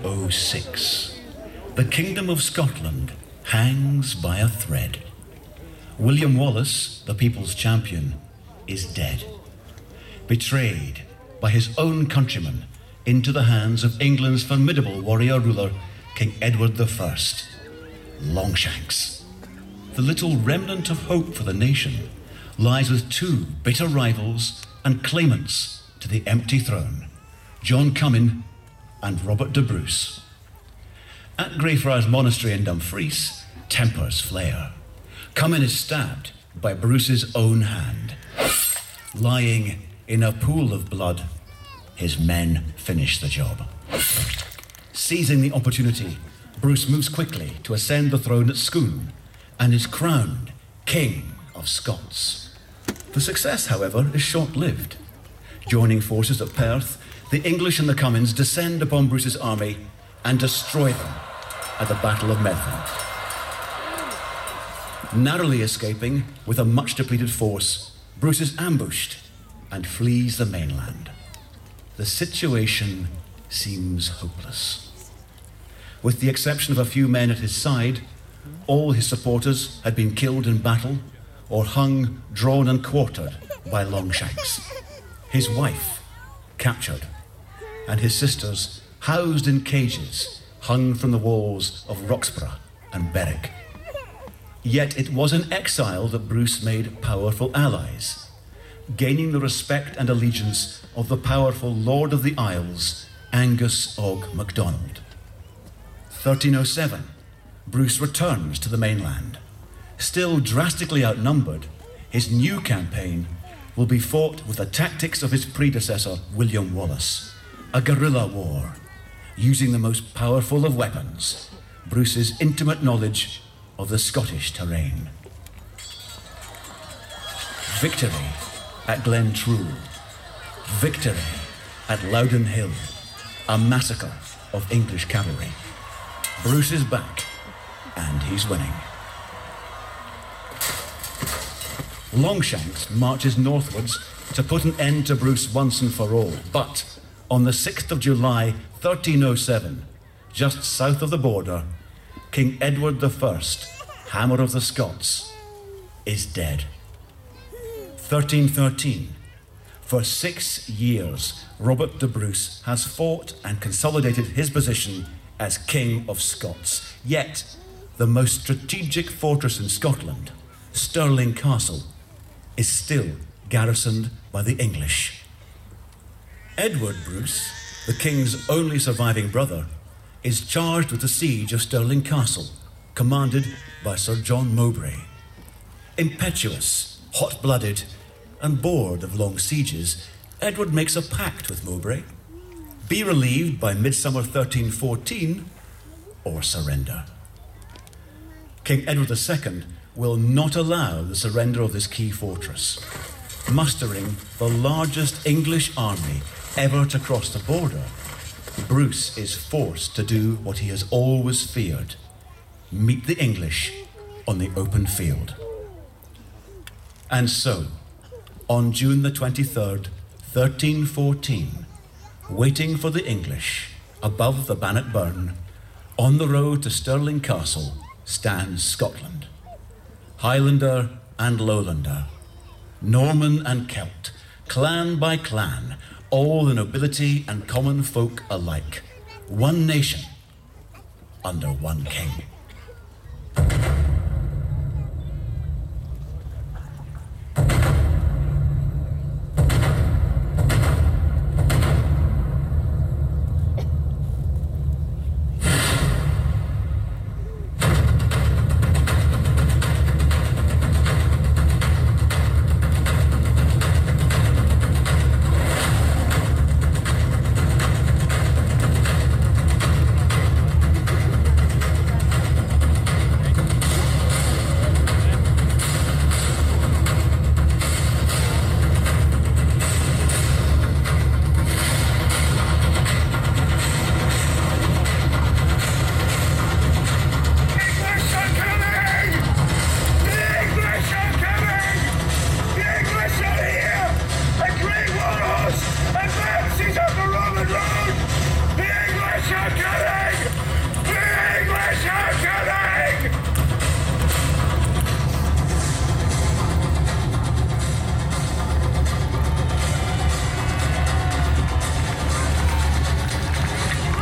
1306. The Kingdom of Scotland hangs by a thread. William Wallace, the people's champion, is dead, betrayed by his own countrymen into the hands of England's formidable warrior ruler, King Edward I, Longshanks. The little remnant of hope for the nation lies with two bitter rivals and claimants to the empty throne, John Cummin and Robert de Bruce. At Greyfriars Monastery in Dumfries, tempers flare. Cummin is stabbed by Bruce's own hand. Lying in a pool of blood, his men finish the job. Seizing the opportunity, Bruce moves quickly to ascend the throne at Scone and is crowned King of Scots. The success, however, is short-lived. Joining forces at Perth, the English and the Cummins descend upon Bruce's army and destroy them at the Battle of Methven. Narrowly escaping with a much-depleted force, Bruce is ambushed and flees the mainland. The situation seems hopeless. With the exception of a few men at his side, all his supporters had been killed in battle or hung, drawn and quartered by Longshanks. His wife captured, and his sisters housed in cages hung from the walls of Roxburgh and Berwick. Yet it was in exile that Bruce made powerful allies, gaining the respect and allegiance of the powerful Lord of the Isles, Angus Og MacDonald. 1307, Bruce returns to the mainland. Still drastically outnumbered, his new campaign will be fought with the tactics of his predecessor, William Wallace, a guerrilla war, using the most powerful of weapons, Bruce's intimate knowledge of the Scottish terrain. Victory at Glen True, victory at Loudon Hill, a massacre of English cavalry. Bruce is back, and he's winning. Longshanks marches northwards to put an end to Bruce once and for all, but on the 6th of July, 1307, just south of the border, King Edward I, Hammer of the Scots, is dead. 1313. For 6 years, Robert de Bruce has fought and consolidated his position as King of Scots. Yet, the most strategic fortress in Scotland, Stirling Castle, is still garrisoned by the English. Edward Bruce, the king's only surviving brother, is charged with the siege of Stirling Castle, commanded by Sir John Mowbray. Impetuous, hot-blooded, and bored of long sieges, Edward makes a pact with Mowbray: be relieved by midsummer 1314, or surrender. King Edward II will not allow the surrender of this key fortress. Mustering the largest English army ever to cross the border, Bruce is forced to do what he has always feared: meet the English on the open field. And so, on June the 23rd, 1314, waiting for the English above the Bannockburn, on the road to Stirling Castle, stands Scotland. Highlander and Lowlander, Norman and Celt, clan by clan, all the nobility and common folk alike. One nation under one king.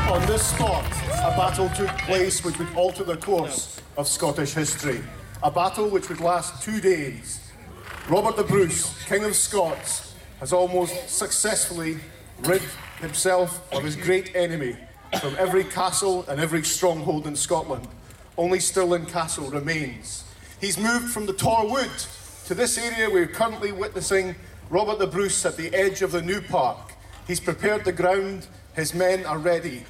On this spot, a battle took place which would alter the course of Scottish history. A battle which would last 2 days. Robert the Bruce, King of Scots, has almost successfully rid himself of his great enemy from every castle and every stronghold in Scotland. Only Stirling Castle remains. He's moved from the Tor Wood to this area we're currently witnessing Robert the Bruce at the edge of the new park. He's prepared the ground, his men are ready.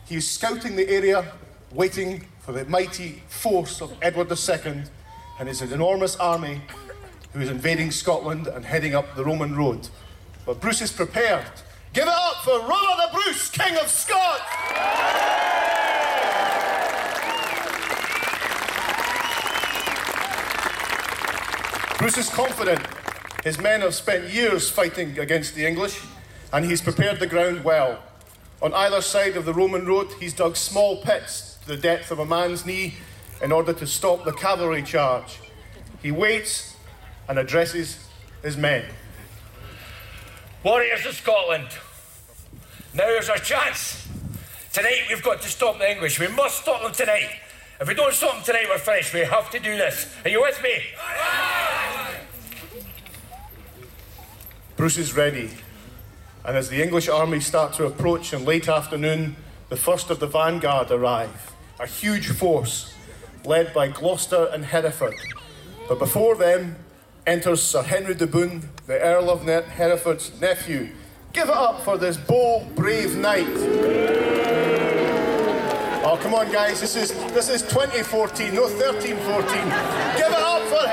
He is scouting the area, waiting for the mighty force of Edward II and his enormous army who is invading Scotland and heading up the Roman road. But Bruce is prepared. Give it up for Robert the Bruce, King of Scots! Bruce is confident. His men have spent years fighting against the English, and he's prepared the ground well. On either side of the Roman road, he's dug small pits to the depth of a man's knee in order to stop the cavalry charge. He waits and addresses his men. Warriors of Scotland, now is our chance. Tonight we've got to stop the English. We must stop them tonight. If we don't stop them tonight, we're finished. We have to do this. Are you with me? Bruce is ready. And as the English army start to approach in late afternoon, the first of the vanguard arrive, a huge force led by Gloucester and Hereford. But before them enters Sir Henry de Bohun, the Earl of Hereford's nephew. Give it up for this bold, brave knight. Oh, come on, guys, this is 2014, no 13-14. Give it up for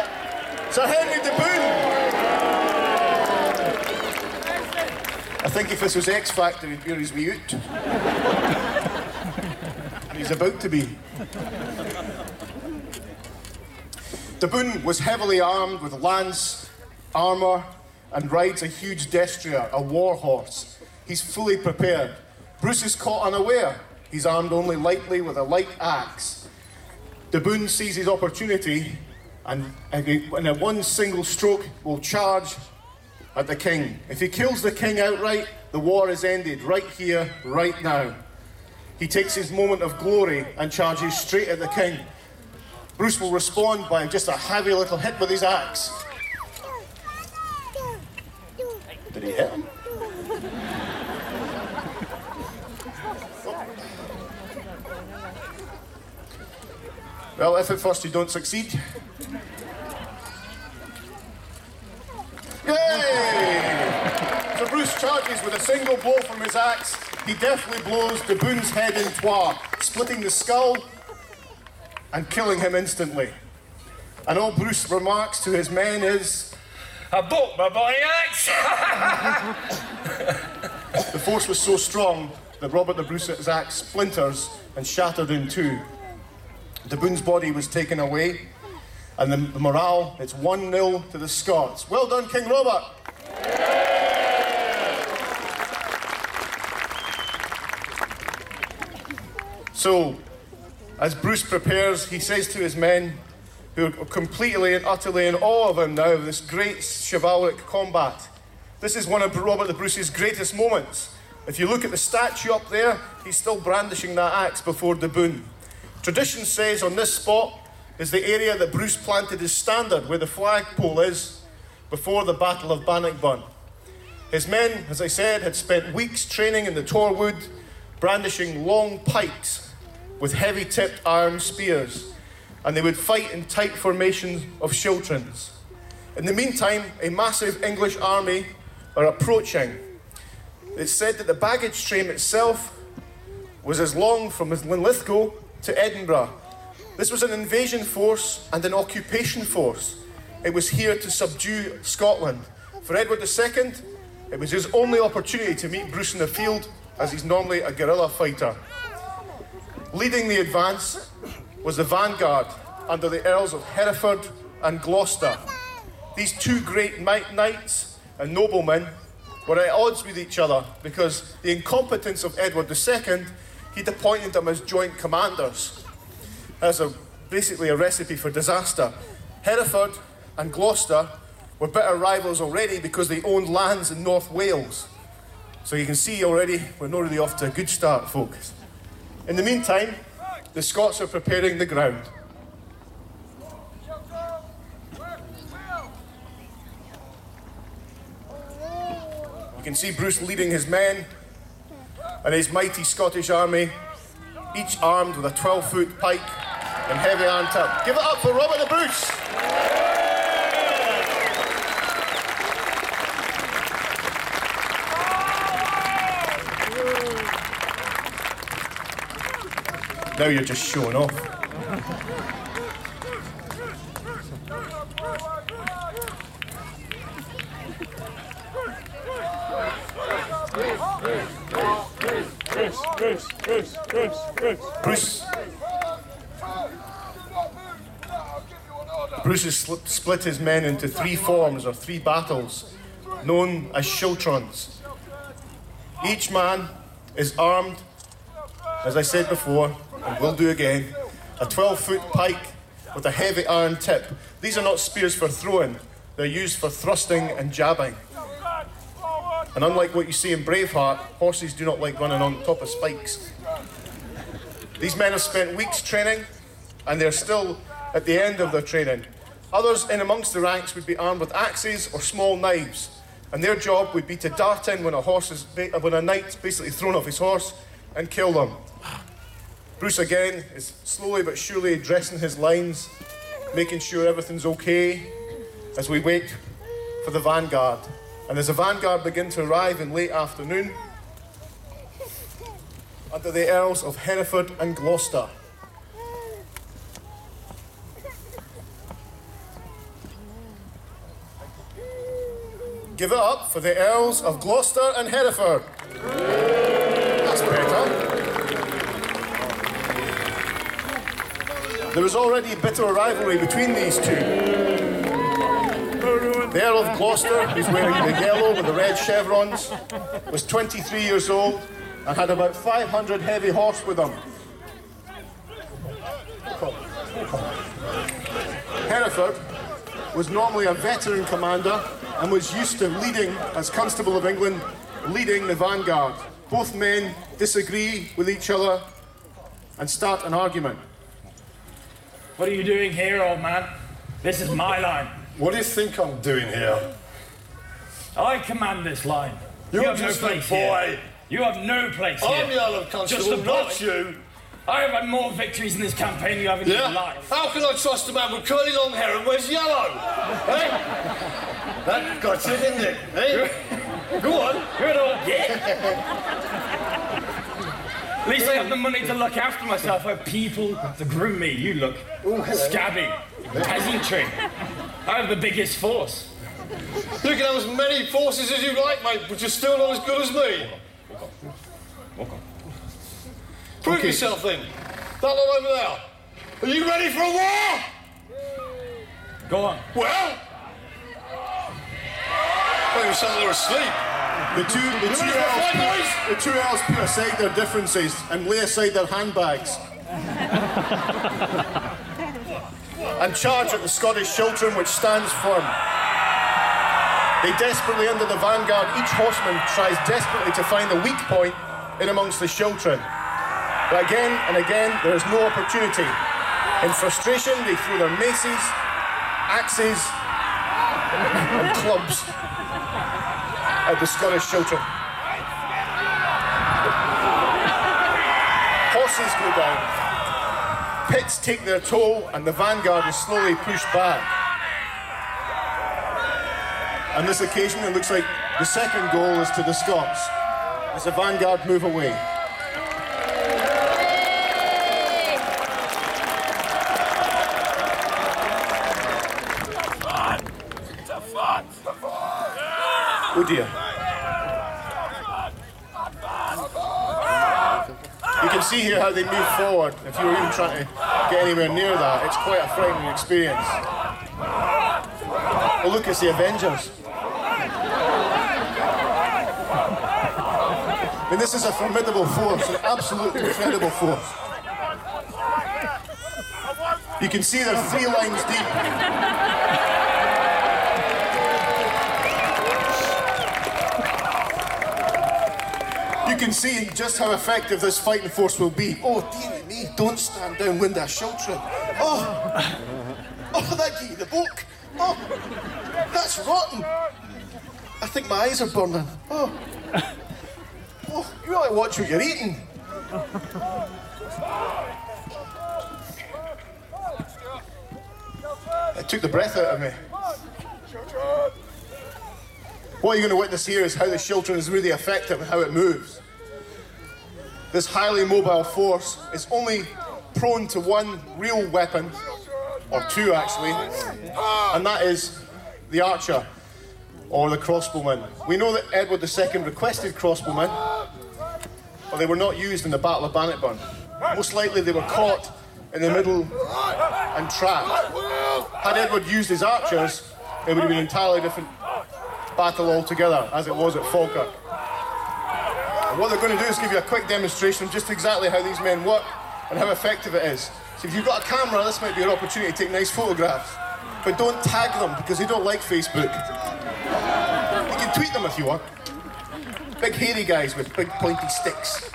Sir Henry de Bohun. I think if this was X Factor, he'd wear his wee oot. And he's about to be. De Bohun was heavily armed with lance, armour, and rides a huge destrier, a war horse. He's fully prepared. Bruce is caught unaware. He's armed only lightly with a light axe. De Bohun sees his opportunity and in a one single stroke will charge at the king. If he kills the king outright, the war is ended right here, right now. He takes his moment of glory and charges straight at the king. Bruce will respond by just a heavy little hit with his axe. Did he hit him? Well, if at first you don't succeed. Yay! So Bruce charges with a single blow from his axe. He deftly blows de Bohun's head in twain, splitting the skull and killing him instantly. And all Bruce remarks to his men is, I broke my body axe! The force was so strong that Robert the Bruce's axe splinters and shattered in two. De Bohun's body was taken away, and the morale, it's 1-0 to the Scots. Well done, King Robert! So, as Bruce prepares, he says to his men, who are completely and utterly in awe of him now, of this great chivalric combat. This is one of Robert the Bruce's greatest moments. If you look at the statue up there, he's still brandishing that axe before de Bohun. Tradition says on this spot is the area that Bruce planted his standard, where the flagpole is, before the Battle of Bannockburn. His men, as I said, had spent weeks training in the Tor Wood, brandishing long pikes with heavy-tipped iron spears, and they would fight in tight formations of schiltrons. In the meantime, a massive English army are approaching. It's said that the baggage train itself was as long from Linlithgow to Edinburgh. This was an invasion force and an occupation force. It was here to subdue Scotland. For Edward II, it was his only opportunity to meet Bruce in the field, as he's normally a guerrilla fighter. Leading the advance was the vanguard under the Earls of Hereford and Gloucester. These two great knights and noblemen were at odds with each other because the incompetence of Edward II, he'd appointed them as joint commanders. As basically a recipe for disaster. Hereford and Gloucester were bitter rivals already because they owned lands in North Wales. So you can see already, we're not really off to a good start, folks. In the meantime, the Scots are preparing the ground. You can see Bruce leading his men and his mighty Scottish army, each armed with a 12-foot pike and heavy iron tip. Give it up for Robert the Bruce! Now you're just showing off. Bruce has split his men into three forms or three battles, known as schultrons. Each man is armed, as I said before, and will do again, a 12-foot pike with a heavy iron tip. These are not spears for throwing, they're used for thrusting and jabbing. And unlike what you see in Braveheart, horses do not like running on top of spikes. These men have spent weeks training, and they're still at the end of their training. Others in amongst the ranks would be armed with axes or small knives, and their job would be to dart in when a knight's basically thrown off his horse and kill them. Bruce again is slowly but surely dressing his lines, making sure everything's okay as we wait for the vanguard. And as the vanguard begin to arrive in late afternoon, under the Earls of Hereford and Gloucester. Give it up for the Earls of Gloucester and Hereford. That's better. There was already a bitter rivalry between these two. The Earl of Gloucester, who's wearing the yellow with the red chevrons, was 23 years old and had about 500 heavy horse with him. Hereford was normally a veteran commander and was used to leading, as Constable of England, leading the vanguard. Both men disagree with each other and start an argument. What are you doing here, old man? This is my line. What do you think I'm doing here? I command this line. You're You have just no a place boy. here. You have no place here. I'm the Earl of Just a Constable, boy. not you. I have had more victories in this campaign than you have in your life. How can I trust a man with curly long hair and wears yellow? Hey? That got you, didn't it? Hey? Go on. Good old git. At least I have the money to look after myself. I have people to groom me. You look scabby. Peasantry. I have the biggest force. You can have as many forces as you like, mate, but you're still not as good as me. Walk on. Prove yourself then. That lot over there. Are you ready for a war? Go on. Well? Maybe some of them are asleep. The two Earls put aside their differences and lay aside their handbags. And charge at the Scottish children, which stands firm. They desperately under the vanguard. Each horseman tries desperately to find a weak point in amongst the children. But again and again, there is no opportunity. In frustration, they throw their maces, axes, and clubs at the Scottish children. Horses go down. Pits take their toll, and the vanguard is slowly pushed back. On this occasion, it looks like the second goal is to the Scots, as the vanguard move away. Oh dear. You can see here how they move forward. If you were even trying to get anywhere near that, it's quite a frightening experience. Oh look, it's the Avengers. I mean, this is a formidable force, an absolutely incredible force. You can see they're 3 lines deep. You can see just how effective this fighting force will be. Oh, dearie me, don't stand downwind of Shiltrin. Oh, that gave you the book. Oh, that's rotten. I think my eyes are burning. Oh, you really watch what you're eating. It took the breath out of me. What you're going to witness here is how the Shiltrin is really effective and how it moves. This highly mobile force is only prone to one real weapon, or two actually, and that is the archer, or the crossbowman. We know that Edward II requested crossbowmen, but they were not used in the Battle of Bannockburn. Most likely they were caught in the middle and trapped. Had Edward used his archers, it would have been an entirely different battle altogether, as it was at Falkirk. And what they're going to do is give you a quick demonstration of just exactly how these men work and how effective it is. So if you've got a camera, this might be your opportunity to take nice photographs. But don't tag them, because they don't like Facebook. You can tweet them if you want. Big hairy guys with big pointy sticks.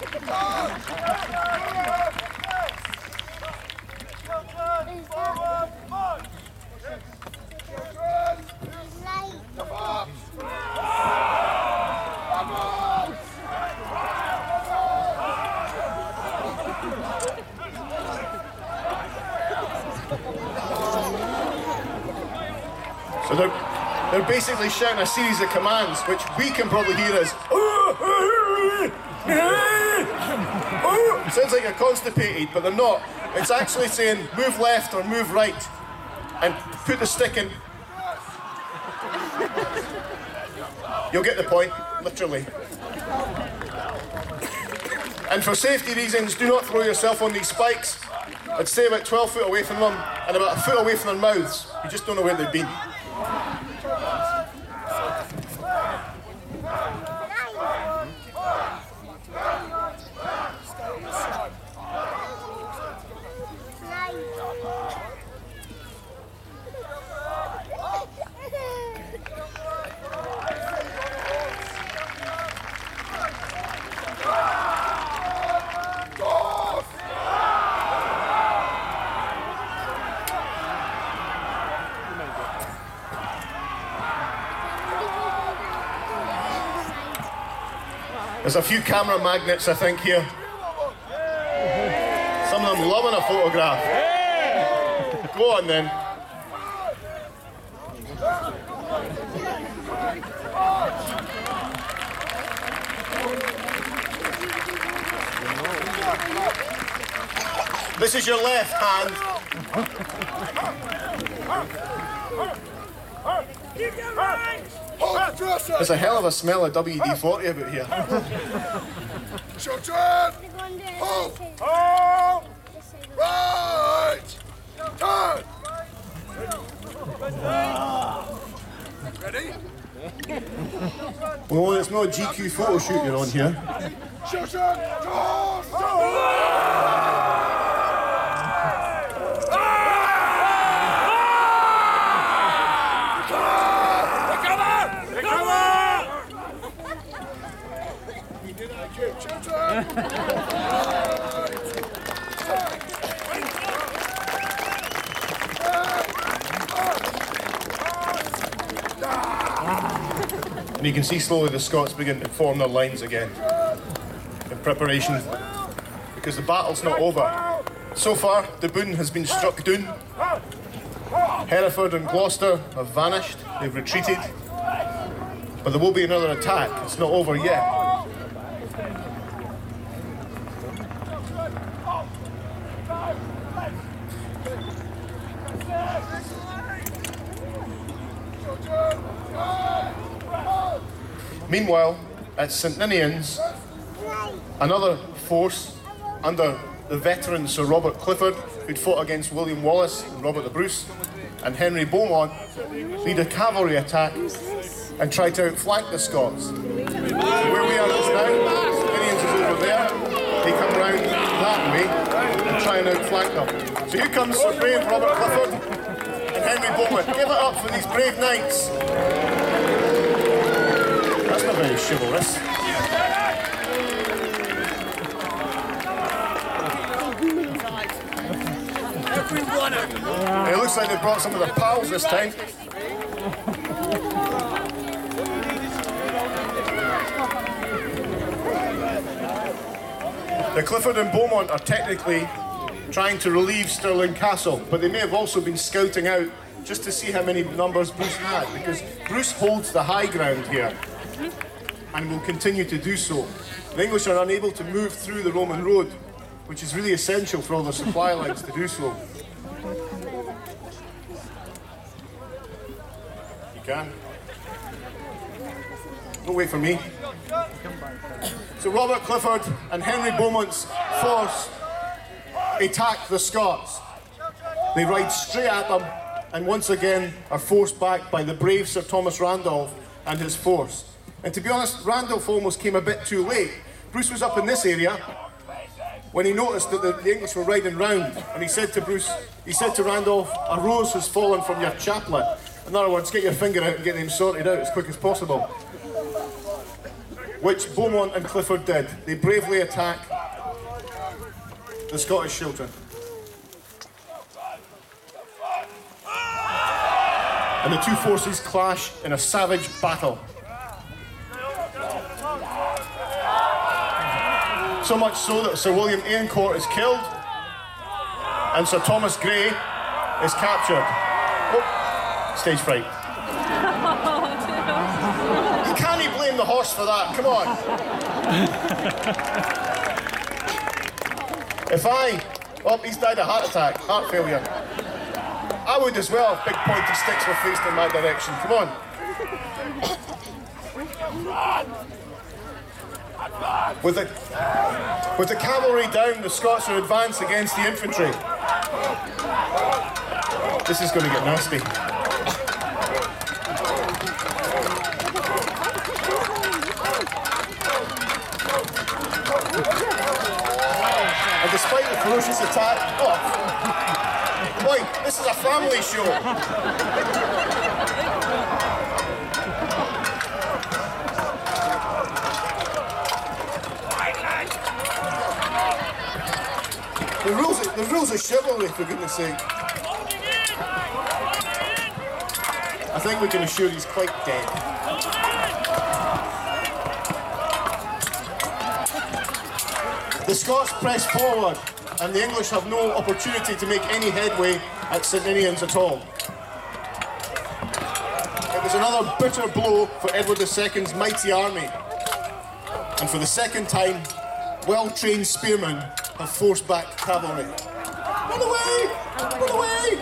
So they're basically shouting a series of commands, which we can probably hear as sounds like you're constipated, but they're not. It's actually saying move left or move right, and put the stick in. You'll get the point, literally. And for safety reasons, do not throw yourself on these spikes. I'd stay about 12 foot away from them and about a foot away from their mouths. You just don't know where they've been. There's a few camera magnets, I think, here. Some of them loving a photograph. Go on, then. This is your left hand. There's a hell of a smell of WD-40 about here. Children! Hold! Hold! Right! Turn! Ready? Well, it's not a GQ photo shoot you're on here. Children! Toss! And you can see slowly the Scots begin to form their lines again in preparation, because the battle's not over. So far, the Boyne has been struck down. Hereford and Gloucester have vanished, they've retreated. But there will be another attack, it's not over yet. Meanwhile, at St Ninians, another force under the veteran Sir Robert Clifford, who'd fought against William Wallace and Robert the Bruce, and Henry Beaumont, lead a cavalry attack and try to outflank the Scots. So where we are just now, St Ninians is over there, they come round that way and try and outflank them. So here comes Sir brave Robert Clifford and Henry Beaumont. Give it up for these brave knights. That's not very chivalrous. It looks like they brought some of their pals this time. The Clifford and Beaumont are technically trying to relieve Stirling Castle, but they may have also been scouting out just to see how many numbers Bruce had, because Bruce holds the high ground here and will continue to do so. The English are unable to move through the Roman road, which is really essential for all the supply lines to do so. You can. Don't wait for me. So Robert Clifford and Henry Beaumont's force attack the Scots. They ride straight at them and once again are forced back by the brave Sir Thomas Randolph and his force. And to be honest, Randolph almost came a bit too late. Bruce was up in this area when he noticed that the English were riding round, and he said to Randolph, "A rose has fallen from your chaplet." In other words, get your finger out and get them sorted out as quick as possible. Which Beaumont and Clifford did. They bravely attack the Scottish children. And the two forces clash in a savage battle. So much so that Sir William Agincourt is killed and Sir Thomas Grey is captured. Oh, stage fright. You can't blame the horse for that, come on. Oh, he's died of heart attack, heart failure. I would as well if big pointy sticks were faced in my direction, come on. With the cavalry down, the Scots are advanced against the infantry. This is going to get nasty. And despite the ferocious attack, boy, this is a family show. The rules of chivalry, for goodness sake. I think we can assure he's quite dead. The Scots press forward, and the English have no opportunity to make any headway at St Ninians at all. It was another bitter blow for Edward II's mighty army. And for the second time, well-trained spearmen have forced back cavalry. Run away! Run away!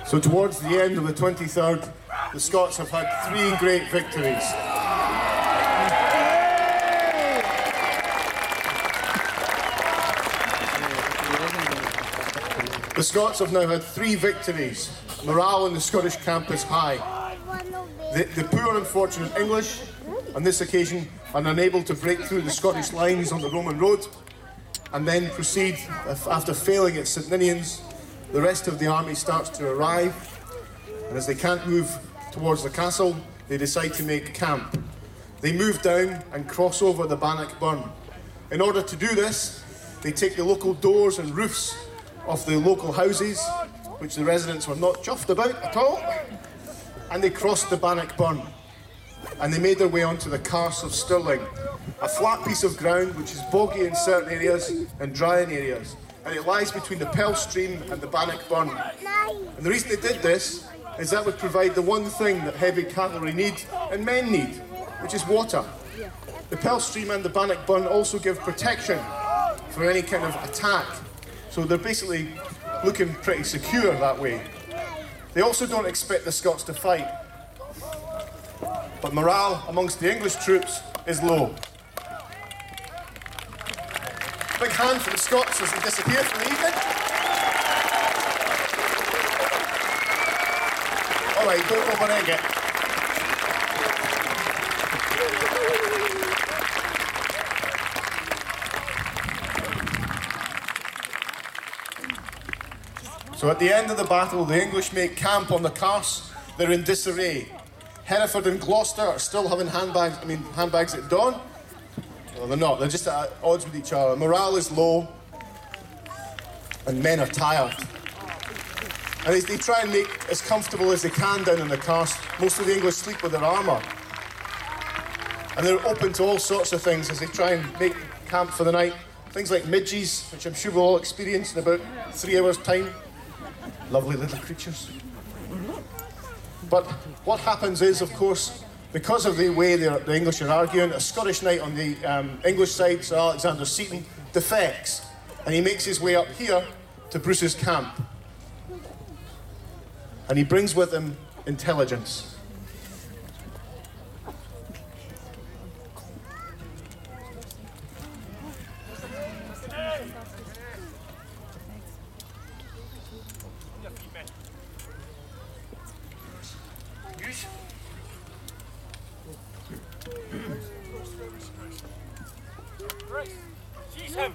So towards the end of the 23rd, the Scots have had 3 great victories. The Scots have now had 3 victories. Morale in the Scottish camp is high. The poor unfortunate English, on this occasion, are unable to break through the Scottish lines on the Roman road and then proceed, after failing at St Ninians. The rest of the army starts to arrive, and as they can't move towards the castle, they decide to make camp. They move down and cross over the Bannockburn. In order to do this, they take the local doors and roofs of the local houses, which the residents were not chuffed about at all, and they crossed the Bannockburn. And they made their way onto the Carse of Stirling, a flat piece of ground which is boggy in certain areas and dry in areas. And it lies between the Pell Stream and the Bannockburn. And the reason they did this is that would provide the one thing that heavy cavalry need and men need, which is water. The Pell Stream and the Bannockburn also give protection for any kind of attack. So they're basically looking pretty secure that way. They also don't expect the Scots to fight. But morale amongst the English troops is low. Big hand for the Scots as they disappear for the evening. All right, don't overegg it. So at the end of the battle, the English make camp on the Carse. They're in disarray. Hereford and Gloucester are still having handbags at dawn. Well, they're not. They're just at odds with each other. Morale is low, and men are tired. And as they try and make as comfortable as they can down in the Carse, most of the English sleep with their armour. And they're open to all sorts of things as they try and make camp for the night. Things like midges, which I'm sure we'll all experience in about 3 hours' time. Lovely little creatures. But what happens is, of course, because of the way the English are arguing, a Scottish knight on the English side, Sir Alexander Seton, defects. And he makes his way up here to Bruce's camp. And he brings with him intelligence. Seize him!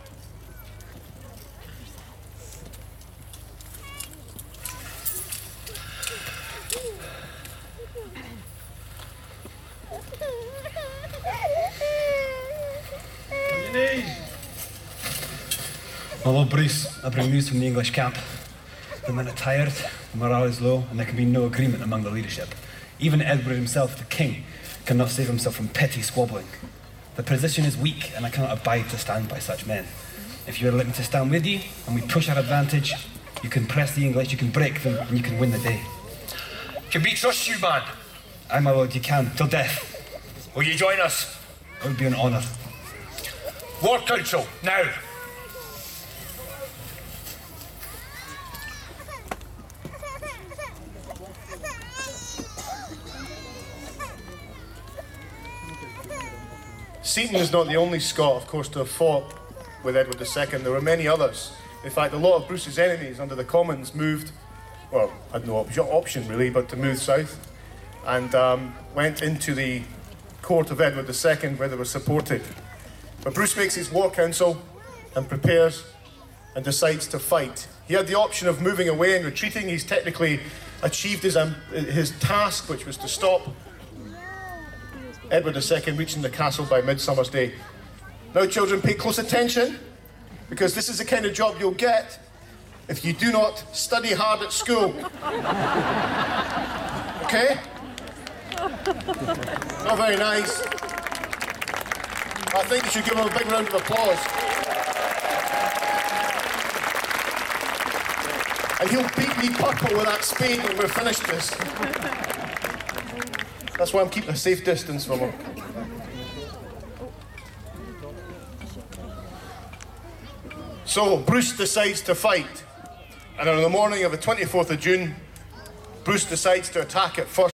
My Lord Bruce, I bring news from the English camp. The men are tired, the morale is low, and there can be no agreement among the leadership. Even Edward himself, the king, cannot save himself from petty squabbling. The position is weak, and I cannot abide to stand by such men. If you are looking to stand with you, and we push our advantage, you can press the English, you can break them, and you can win the day. Can we trust you, man? Aye, my lord, you can, till death. Will you join us? It would be an honour. War Council, now! Seton is not the only Scot, of course, to have fought with Edward II. There were many others. In fact, a lot of Bruce's enemies under the Commons moved, well, had no option really, but to move south, and went into the court of Edward II, where they were supported. But Bruce makes his war council and prepares and decides to fight. He had the option of moving away and retreating. He's technically achieved his task, which was to stop Edward II reaching the castle by Midsummer's Day. Now, children, pay close attention, because this is the kind of job you'll get if you do not study hard at school. Okay? Not very nice. I think you should give him a big round of applause. And he'll beat me purple with that spade when we're finished this. That's why I'm keeping a safe distance from him. So, Bruce decides to fight. And on the morning of the 24th of June, Bruce decides to attack at first.